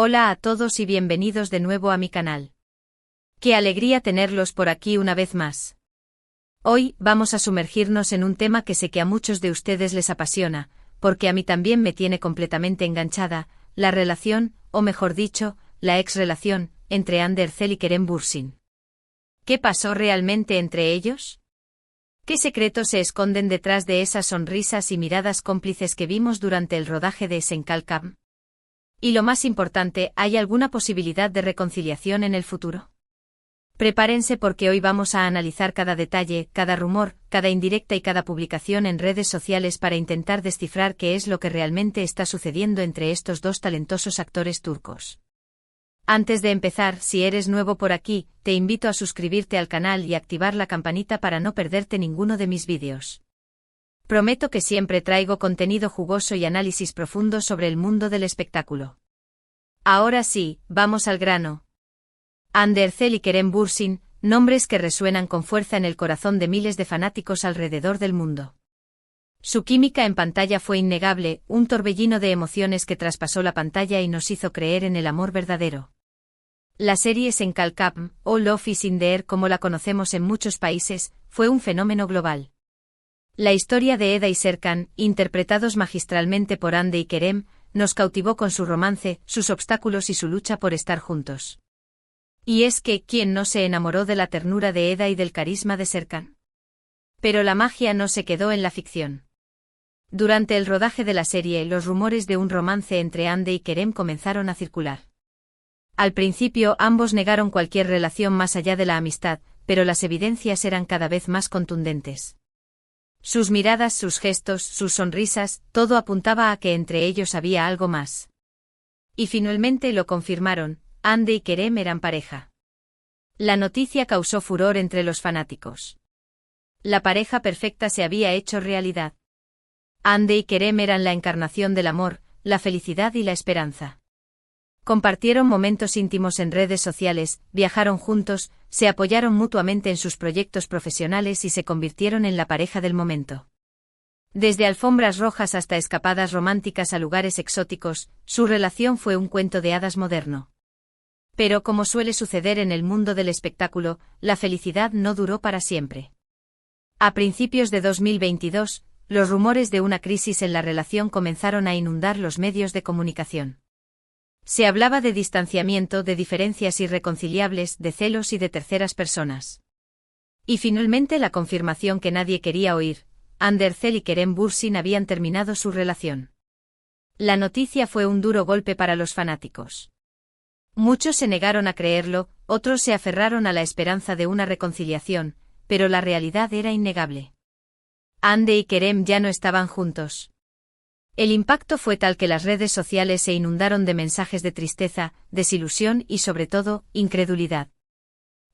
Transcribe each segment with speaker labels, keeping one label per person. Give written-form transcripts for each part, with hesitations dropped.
Speaker 1: Hola a todos y bienvenidos de nuevo a mi canal. Qué alegría tenerlos por aquí una vez más. Hoy vamos a sumergirnos en un tema que sé que a muchos de ustedes les apasiona, porque a mí también me tiene completamente enganchada, la relación, o mejor dicho, la ex-relación, entre Ander Zel y Kerem Bürsin. ¿Qué pasó realmente entre ellos? ¿Qué secretos se esconden detrás de esas sonrisas y miradas cómplices que vimos durante el rodaje de Senkalkam? Y lo más importante, ¿hay alguna posibilidad de reconciliación en el futuro? Prepárense porque hoy vamos a analizar cada detalle, cada rumor, cada indirecta y cada publicación en redes sociales para intentar descifrar qué es lo que realmente está sucediendo entre estos dos talentosos actores turcos. Antes de empezar, si eres nuevo por aquí, te invito a suscribirte al canal y activar la campanita para no perderte ninguno de mis vídeos. Prometo que siempre traigo contenido jugoso y análisis profundo sobre el mundo del espectáculo. Ahora sí, vamos al grano. Ander Zel y Kerem Bürsin, nombres que resuenan con fuerza en el corazón de miles de fanáticos alrededor del mundo. Su química en pantalla fue innegable, un torbellino de emociones que traspasó la pantalla y nos hizo creer en el amor verdadero. La serie Senkalkam, o Love is in the Air como la conocemos en muchos países, fue un fenómeno global. La historia de Eda y Serkan, interpretados magistralmente por Hande y Kerem, nos cautivó con su romance, sus obstáculos y su lucha por estar juntos. Y es que, ¿quién no se enamoró de la ternura de Eda y del carisma de Serkan? Pero la magia no se quedó en la ficción. Durante el rodaje de la serie, los rumores de un romance entre Hande y Kerem comenzaron a circular. Al principio, ambos negaron cualquier relación más allá de la amistad, pero las evidencias eran cada vez más contundentes. Sus miradas, sus gestos, sus sonrisas, todo apuntaba a que entre ellos había algo más. Y finalmente lo confirmaron, Hande y Kerem eran pareja. La noticia causó furor entre los fanáticos. La pareja perfecta se había hecho realidad. Hande y Kerem eran la encarnación del amor, la felicidad y la esperanza. Compartieron momentos íntimos en redes sociales, viajaron juntos, se apoyaron mutuamente en sus proyectos profesionales y se convirtieron en la pareja del momento. Desde alfombras rojas hasta escapadas románticas a lugares exóticos, su relación fue un cuento de hadas moderno. Pero como suele suceder en el mundo del espectáculo, la felicidad no duró para siempre. A principios de 2022, los rumores de una crisis en la relación comenzaron a inundar los medios de comunicación. Se hablaba de distanciamiento, de diferencias irreconciliables, de celos y de terceras personas. Y finalmente la confirmación que nadie quería oír, Ander Zel y Kerem Bürsin habían terminado su relación. La noticia fue un duro golpe para los fanáticos. Muchos se negaron a creerlo, otros se aferraron a la esperanza de una reconciliación, pero la realidad era innegable. Hande y Kerem ya no estaban juntos. El impacto fue tal que las redes sociales se inundaron de mensajes de tristeza, desilusión y sobre todo, incredulidad.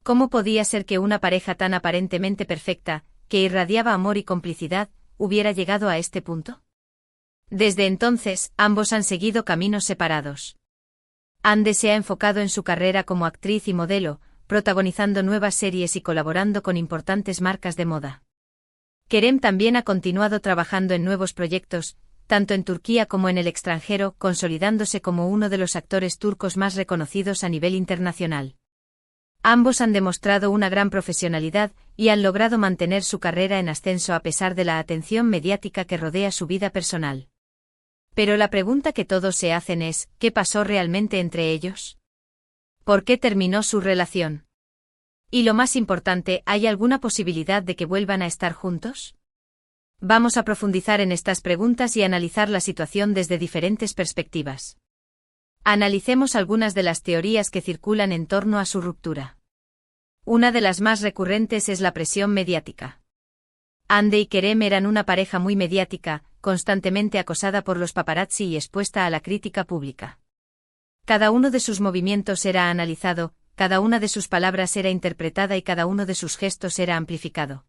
Speaker 1: ¿Cómo podía ser que una pareja tan aparentemente perfecta, que irradiaba amor y complicidad, hubiera llegado a este punto? Desde entonces, ambos han seguido caminos separados. Hande se ha enfocado en su carrera como actriz y modelo, protagonizando nuevas series y colaborando con importantes marcas de moda. Kerem también ha continuado trabajando en nuevos proyectos, tanto en Turquía como en el extranjero, consolidándose como uno de los actores turcos más reconocidos a nivel internacional. Ambos han demostrado una gran profesionalidad y han logrado mantener su carrera en ascenso a pesar de la atención mediática que rodea su vida personal. Pero la pregunta que todos se hacen es, ¿qué pasó realmente entre ellos? ¿Por qué terminó su relación? Y lo más importante, ¿hay alguna posibilidad de que vuelvan a estar juntos? Vamos a profundizar en estas preguntas y analizar la situación desde diferentes perspectivas. Analicemos algunas de las teorías que circulan en torno a su ruptura. Una de las más recurrentes es la presión mediática. Hande y Kerem eran una pareja muy mediática, constantemente acosada por los paparazzi y expuesta a la crítica pública. Cada uno de sus movimientos era analizado, cada una de sus palabras era interpretada y cada uno de sus gestos era amplificado.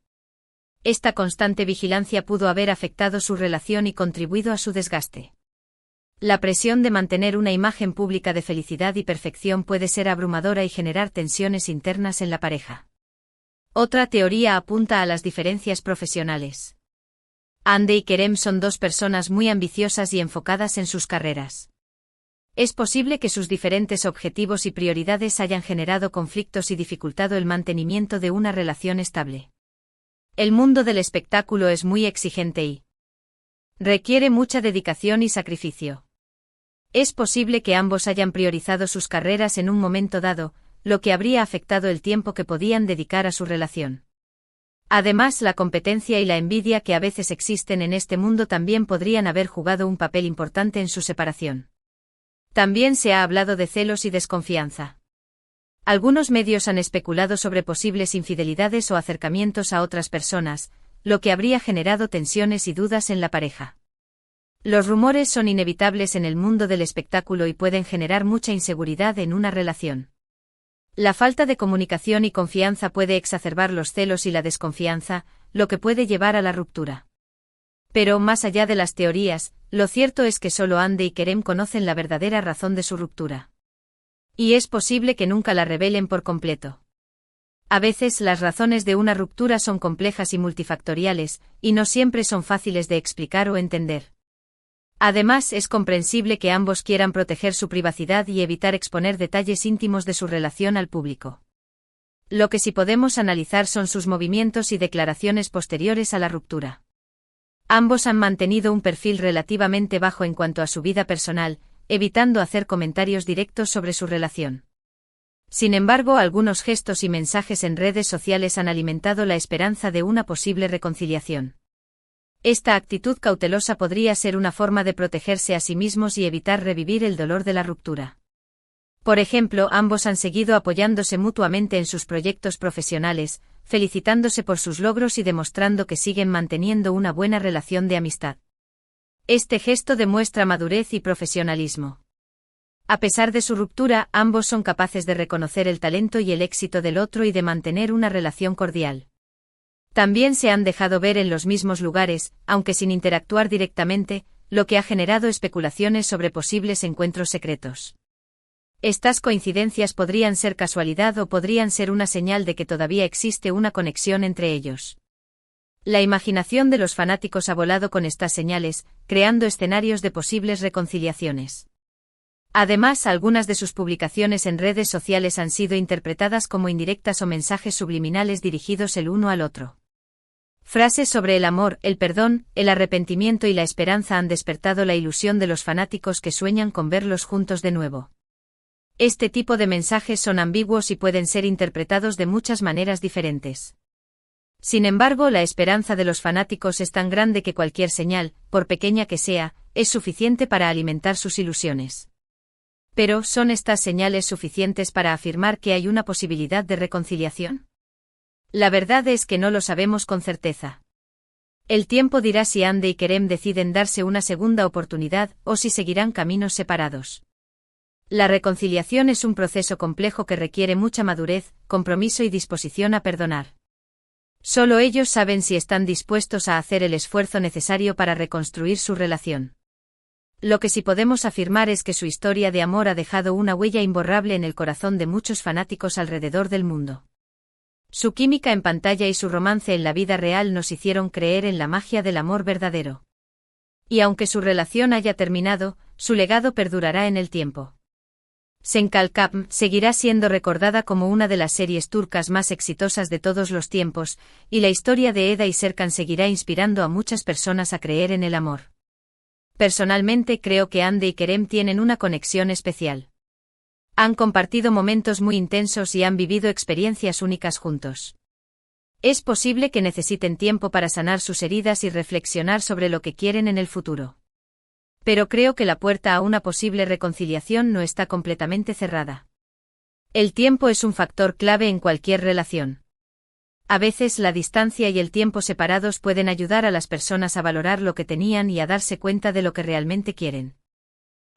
Speaker 1: Esta constante vigilancia pudo haber afectado su relación y contribuido a su desgaste. La presión de mantener una imagen pública de felicidad y perfección puede ser abrumadora y generar tensiones internas en la pareja. Otra teoría apunta a las diferencias profesionales. Hande y Kerem son dos personas muy ambiciosas y enfocadas en sus carreras. Es posible que sus diferentes objetivos y prioridades hayan generado conflictos y dificultado el mantenimiento de una relación estable. El mundo del espectáculo es muy exigente y requiere mucha dedicación y sacrificio. Es posible que ambos hayan priorizado sus carreras en un momento dado, lo que habría afectado el tiempo que podían dedicar a su relación. Además, la competencia y la envidia que a veces existen en este mundo también podrían haber jugado un papel importante en su separación. También se ha hablado de celos y desconfianza. Algunos medios han especulado sobre posibles infidelidades o acercamientos a otras personas, lo que habría generado tensiones y dudas en la pareja. Los rumores son inevitables en el mundo del espectáculo y pueden generar mucha inseguridad en una relación. La falta de comunicación y confianza puede exacerbar los celos y la desconfianza, lo que puede llevar a la ruptura. Pero, más allá de las teorías, lo cierto es que solo Andy y Kerem conocen la verdadera razón de su ruptura. Y es posible que nunca la revelen por completo. A veces las razones de una ruptura son complejas y multifactoriales, y no siempre son fáciles de explicar o entender. Además, es comprensible que ambos quieran proteger su privacidad y evitar exponer detalles íntimos de su relación al público. Lo que sí podemos analizar son sus movimientos y declaraciones posteriores a la ruptura. Ambos han mantenido un perfil relativamente bajo en cuanto a su vida personal, evitando hacer comentarios directos sobre su relación. Sin embargo, algunos gestos y mensajes en redes sociales han alimentado la esperanza de una posible reconciliación. Esta actitud cautelosa podría ser una forma de protegerse a sí mismos y evitar revivir el dolor de la ruptura. Por ejemplo, ambos han seguido apoyándose mutuamente en sus proyectos profesionales, felicitándose por sus logros y demostrando que siguen manteniendo una buena relación de amistad. Este gesto demuestra madurez y profesionalismo. A pesar de su ruptura, ambos son capaces de reconocer el talento y el éxito del otro y de mantener una relación cordial. También se han dejado ver en los mismos lugares, aunque sin interactuar directamente, lo que ha generado especulaciones sobre posibles encuentros secretos. Estas coincidencias podrían ser casualidad o podrían ser una señal de que todavía existe una conexión entre ellos. La imaginación de los fanáticos ha volado con estas señales, creando escenarios de posibles reconciliaciones. Además, algunas de sus publicaciones en redes sociales han sido interpretadas como indirectas o mensajes subliminales dirigidos el uno al otro. Frases sobre el amor, el perdón, el arrepentimiento y la esperanza han despertado la ilusión de los fanáticos que sueñan con verlos juntos de nuevo. Este tipo de mensajes son ambiguos y pueden ser interpretados de muchas maneras diferentes. Sin embargo, la esperanza de los fanáticos es tan grande que cualquier señal, por pequeña que sea, es suficiente para alimentar sus ilusiones. Pero, ¿son estas señales suficientes para afirmar que hay una posibilidad de reconciliación? La verdad es que no lo sabemos con certeza. El tiempo dirá si Andy y Kerem deciden darse una segunda oportunidad o si seguirán caminos separados. La reconciliación es un proceso complejo que requiere mucha madurez, compromiso y disposición a perdonar. Solo ellos saben si están dispuestos a hacer el esfuerzo necesario para reconstruir su relación. Lo que sí podemos afirmar es que su historia de amor ha dejado una huella imborrable en el corazón de muchos fanáticos alrededor del mundo. Su química en pantalla y su romance en la vida real nos hicieron creer en la magia del amor verdadero. Y aunque su relación haya terminado, su legado perdurará en el tiempo. Senkalkam seguirá siendo recordada como una de las series turcas más exitosas de todos los tiempos, y la historia de Eda y Serkan seguirá inspirando a muchas personas a creer en el amor. Personalmente creo que Andy y Kerem tienen una conexión especial. Han compartido momentos muy intensos y han vivido experiencias únicas juntos. Es posible que necesiten tiempo para sanar sus heridas y reflexionar sobre lo que quieren en el futuro. Pero creo que la puerta a una posible reconciliación no está completamente cerrada. El tiempo es un factor clave en cualquier relación. A veces la distancia y el tiempo separados pueden ayudar a las personas a valorar lo que tenían y a darse cuenta de lo que realmente quieren.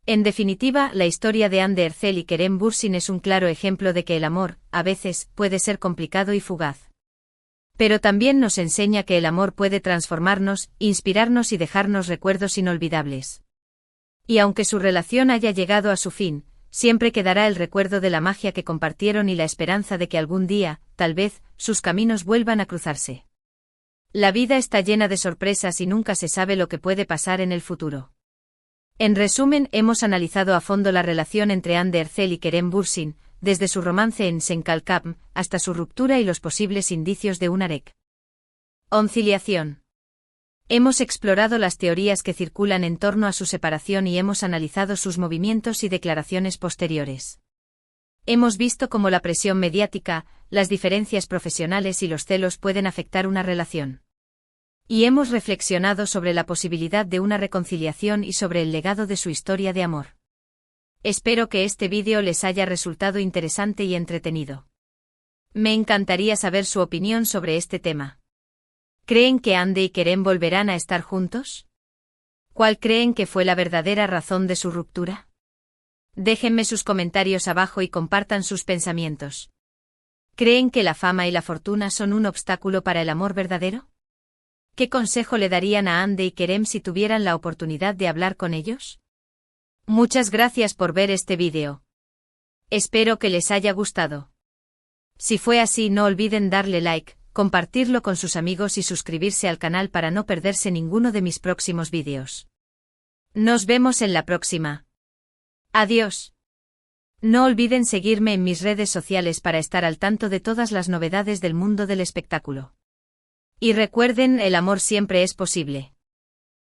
Speaker 1: En definitiva, la historia de Hande Erçel y Kerem Bürsin es un claro ejemplo de que el amor, a veces, puede ser complicado y fugaz. Pero también nos enseña que el amor puede transformarnos, inspirarnos y dejarnos recuerdos inolvidables. Y aunque su relación haya llegado a su fin, siempre quedará el recuerdo de la magia que compartieron y la esperanza de que algún día, tal vez, sus caminos vuelvan a cruzarse. La vida está llena de sorpresas y nunca se sabe lo que puede pasar en el futuro. En resumen, hemos analizado a fondo la relación entre Hande Erçel y Kerem Bürsin, desde su romance en Senkalkam hasta su ruptura y los posibles indicios de una reconciliación. Hemos explorado las teorías que circulan en torno a su separación y hemos analizado sus movimientos y declaraciones posteriores. Hemos visto cómo la presión mediática, las diferencias profesionales y los celos pueden afectar una relación. Y hemos reflexionado sobre la posibilidad de una reconciliación y sobre el legado de su historia de amor. Espero que este vídeo les haya resultado interesante y entretenido. Me encantaría saber su opinión sobre este tema. ¿Creen que Hande y Kerem volverán a estar juntos? ¿Cuál creen que fue la verdadera razón de su ruptura? Déjenme sus comentarios abajo y compartan sus pensamientos. ¿Creen que la fama y la fortuna son un obstáculo para el amor verdadero? ¿Qué consejo le darían a Hande y Kerem si tuvieran la oportunidad de hablar con ellos? Muchas gracias por ver este vídeo. Espero que les haya gustado. Si fue así, no olviden darle like, compartirlo con sus amigos y suscribirse al canal para no perderse ninguno de mis próximos vídeos. Nos vemos en la próxima. Adiós. No olviden seguirme en mis redes sociales para estar al tanto de todas las novedades del mundo del espectáculo. Y recuerden, el amor siempre es posible.